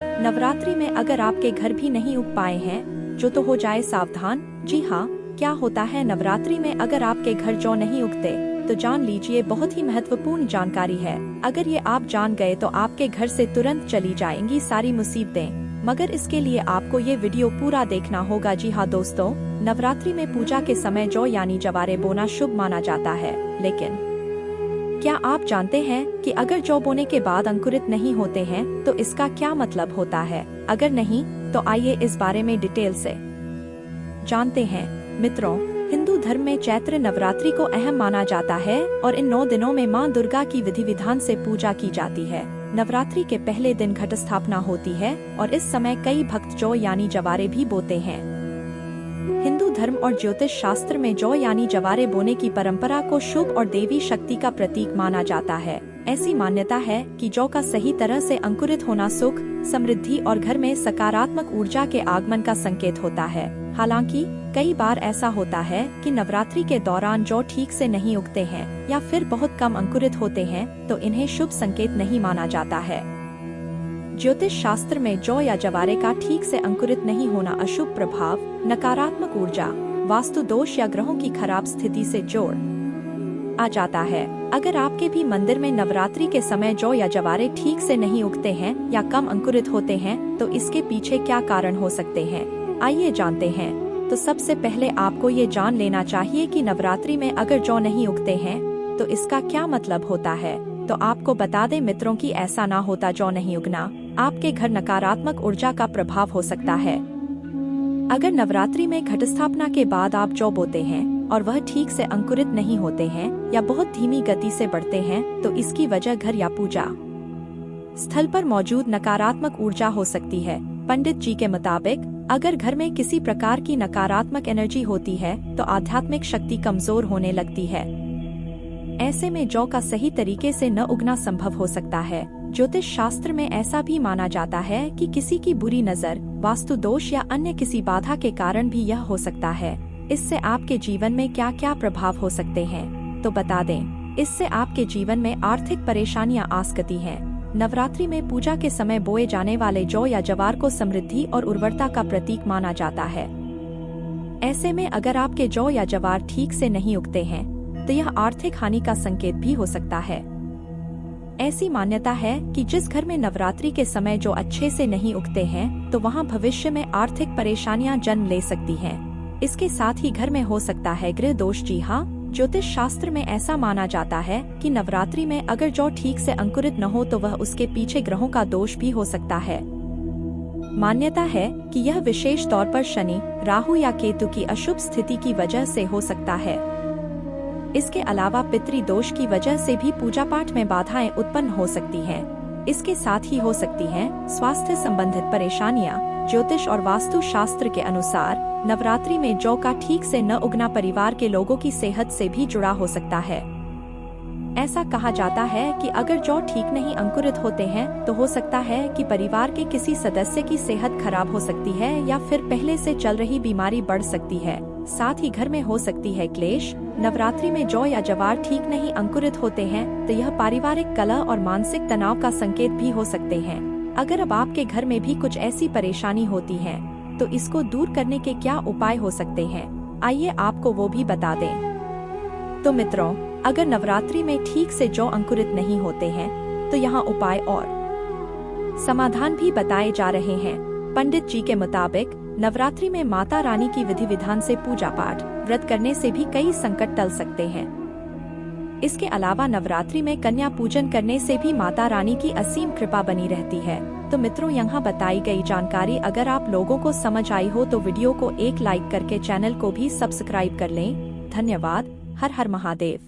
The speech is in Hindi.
नवरात्रि में अगर आपके घर भी नहीं उग पाए हैं जो तो हो जाए सावधान। जी हाँ, क्या होता है नवरात्रि में अगर आपके घर जौ नहीं उगते तो जान लीजिए बहुत ही महत्वपूर्ण जानकारी है। अगर ये आप जान गए तो आपके घर से तुरंत चली जाएंगी सारी मुसीबतें। मगर इसके लिए आपको ये वीडियो पूरा देखना होगा। जी हाँ दोस्तों, नवरात्रि में पूजा के समय जौ यानी जवारे बोना शुभ माना जाता है। लेकिन क्या आप जानते हैं कि अगर जौ बोने के बाद अंकुरित नहीं होते हैं तो इसका क्या मतलब होता है? अगर नहीं तो आइए इस बारे में डिटेल से जानते हैं। मित्रों, हिंदू धर्म में चैत्र नवरात्रि को अहम माना जाता है और इन 9 दिनों में मां दुर्गा की विधि विधान से पूजा की जाती है। नवरात्रि के पहले दिन घट स्थापना होती है और इस समय कई भक्त जौ यानी जवारे भी बोते हैं। हिंदू धर्म और ज्योतिष शास्त्र में जौ यानी जवारे बोने की परंपरा को शुभ और देवी शक्ति का प्रतीक माना जाता है। ऐसी मान्यता है कि जौ का सही तरह से अंकुरित होना सुख, समृद्धि और घर में सकारात्मक ऊर्जा के आगमन का संकेत होता है। हालांकि कई बार ऐसा होता है कि नवरात्रि के दौरान जौ ठीक से नहीं उगते हैं या फिर बहुत कम अंकुरित होते हैं तो इन्हें शुभ संकेत नहीं माना जाता है। ज्योतिष शास्त्र में जौ या जवारे का ठीक से अंकुरित नहीं होना अशुभ प्रभाव, नकारात्मक ऊर्जा, वास्तु दोष या ग्रहों की खराब स्थिति से जोड़ आ जाता है। अगर आपके भी मंदिर में नवरात्रि के समय जौ या जवारे ठीक से नहीं उगते हैं या कम अंकुरित होते हैं तो इसके पीछे क्या कारण हो सकते हैं, आइए जानते हैं। तो सबसे पहले आपको ये जान लेना चाहिए कि नवरात्रि में अगर जौ नहीं उगते हैं तो इसका क्या मतलब होता है। तो आपको बता दें मित्रों कि ऐसा ना होता जौ नहीं उगना आपके घर नकारात्मक ऊर्जा का प्रभाव हो सकता है। अगर नवरात्रि में घट स्थापना के बाद आप जौ बोते हैं और वह ठीक से अंकुरित नहीं होते हैं या बहुत धीमी गति से बढ़ते हैं तो इसकी वजह घर या पूजा स्थल पर मौजूद नकारात्मक ऊर्जा हो सकती है। पंडित जी के मुताबिक अगर घर में किसी प्रकार की नकारात्मक एनर्जी होती है तो आध्यात्मिक शक्ति कमजोर होने लगती है। ऐसे में जौ का सही तरीके से न उगना संभव हो सकता है। ज्योतिष शास्त्र में ऐसा भी माना जाता है कि किसी की बुरी नजर, वास्तु दोष या अन्य किसी बाधा के कारण भी यह हो सकता है। इससे आपके जीवन में क्या क्या प्रभाव हो सकते हैं तो बता दें। इससे आपके जीवन में आर्थिक परेशानियां आ सकती हैं। नवरात्रि में पूजा के समय बोए जाने वाले जौ या जवार को समृद्धि और उर्वरता का प्रतीक माना जाता है। ऐसे में अगर आपके जौ या जवार ठीक से नहीं उगते हैं तो यह आर्थिक हानि का संकेत भी हो सकता है। ऐसी मान्यता है कि जिस घर में नवरात्रि के समय जो अच्छे से नहीं उगते हैं तो वहां भविष्य में आर्थिक परेशानियां जन्म ले सकती हैं। इसके साथ ही घर में हो सकता है ग्रह दोष। जी हाँ, ज्योतिष शास्त्र में ऐसा माना जाता है कि नवरात्रि में अगर जौ ठीक से अंकुरित न हो तो वह उसके पीछे ग्रहों का दोष भी हो सकता है। मान्यता है कि यह विशेष तौर पर शनि, राहु या केतु की अशुभ स्थिति की वजह से हो सकता है। इसके अलावा पितृ दोष की वजह से भी पूजा पाठ में बाधाएं उत्पन्न हो सकती हैं। इसके साथ ही हो सकती हैं स्वास्थ्य संबंधित परेशानियां। ज्योतिष और वास्तु शास्त्र के अनुसार नवरात्रि में जौ का ठीक से न उगना परिवार के लोगों की सेहत से भी जुड़ा हो सकता है। ऐसा कहा जाता है कि अगर जौ ठीक नहीं अंकुरित होते हैं तो हो सकता है कि परिवार के किसी सदस्य की सेहत खराब हो सकती है या फिर पहले से चल रही बीमारी बढ़ सकती है। साथ ही घर में हो सकती है क्लेश। नवरात्रि में जौ या जवार ठीक नहीं अंकुरित होते हैं तो यह पारिवारिक कलह और मानसिक तनाव का संकेत भी हो सकते हैं। अगर अब आपके घर में भी कुछ ऐसी परेशानी होती है तो इसको दूर करने के क्या उपाय हो सकते हैं, आइए आपको वो भी बता दें। तो मित्रों, अगर नवरात्रि में ठीक से जौ अंकुरित नहीं होते हैं तो यहाँ उपाय और समाधान भी बताए जा रहे हैं। पंडित जी के मुताबिक नवरात्रि में माता रानी की विधि विधान से पूजा पाठ, व्रत करने से भी कई संकट टल सकते हैं। इसके अलावा नवरात्रि में कन्या पूजन करने से भी माता रानी की असीम कृपा बनी रहती है। तो मित्रों, यहाँ बताई गई जानकारी अगर आप लोगों को समझ आई हो तो वीडियो को एक लाइक करके चैनल को भी सब्सक्राइब कर लें। धन्यवाद। हर हर महादेव।